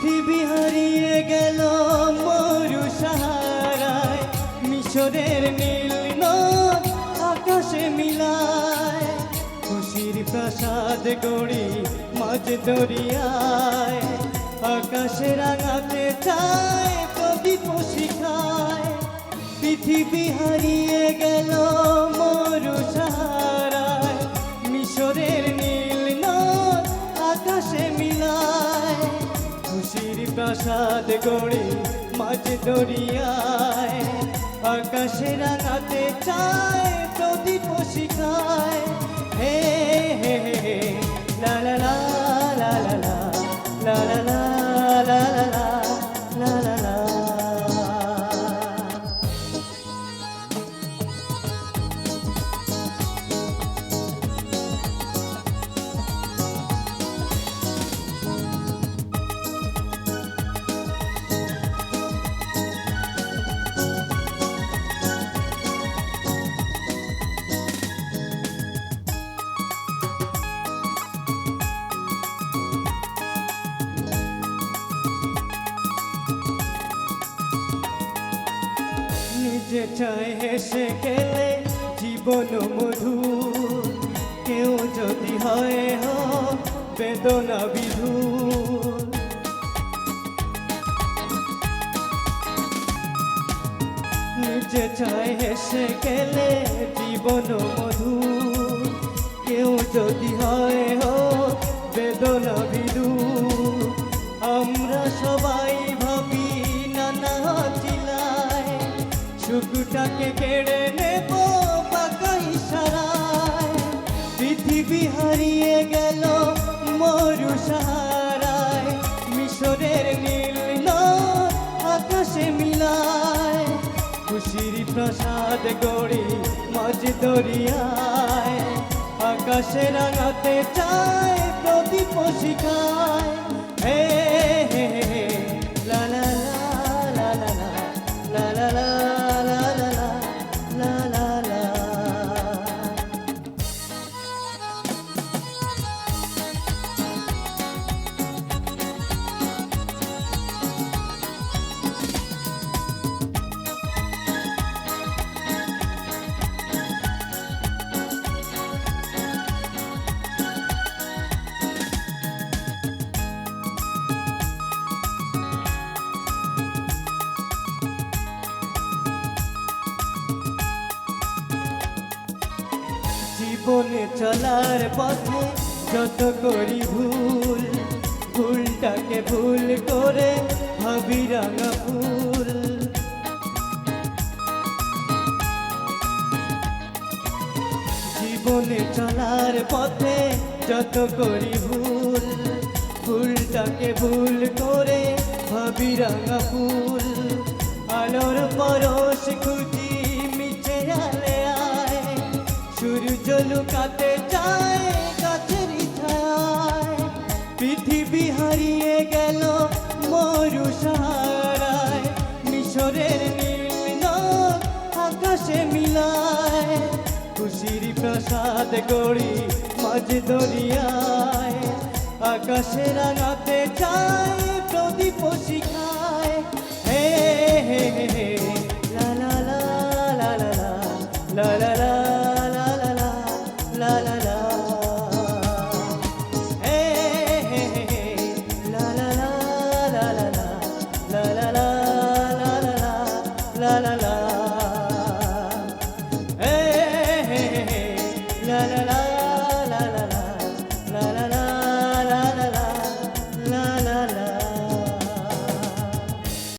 পৃথিবী হারিয়ে গেল মরু সাহারায়, মিশরের নীল নদ আকাশে মিলায়, খুশির প্রাসাদ গড়ি মাঝ দরিয়ায়, আকাশে রাঙাতে চায় প্রদীপ শিখায়। পৃথিবী হারিয়ে গেল মরু সাহারায়, মিশরের নীল নদ আকাশে মিলায়, খুশির প্রাসাদ গড়ি মাঝ দরিয়ায়, আকাশে রাঙাতে চায় প্রদীপ শিখায়। হে হে হে হে লা লা লা লা লা লা লা লা লা লা লা লা লা। নিজে চায় হেসে খেলে জীবন মধুর, কেউ যদি হয় বেদনা বিধুর। নিজে চায় হেসে খেলে জীবন মধুর, কেউ যদি হয় বেদনা বিধুর। আমরা সবাই ভাবি নানা চিলায়, সুখটাকে কেড়ে নেব পাকা ইশারায়। পৃথিবী হারিয়ে গেল মরু সাহারায়, মিশরের নীল নদ আকাশে মিলায়, খুশির প্রাসাদ গড়ি মাঝ দরিয়ায়, আকাশে রাঙাতে চায় প্রদীপ শিখায়। হে হে হে লা লা লা লা লা লা লা লা। জীবনে চলার পথে যত করি ভুল, ভুলটাকে ভুল করে ভাবি রাঙা ফুল। জীবনে চলার পথে যত করি ভুল, ভুলটাকে ভুল করে ভাবি রাঙা ফুল। আলোর পরশ খুঁজি মিছে আলে আয়, সূর্য লুকাতে চায় গাছের ছায়। পৃথিবী হারিয়ে গেল মরু সাহারায়, মিশরের নীল নদ আকাশে মিলায়, খুশির প্রাসাদ গড়ি মাঝ দরিয়ায়, আকাশে রাঙাতে চায় প্রদীপ শিখায়। হে হে হে হে লা লা লা লা লা লা লা লা la la la, hey hey hey, la la la la la la, la la la la la la la la, hey hey hey, la la la.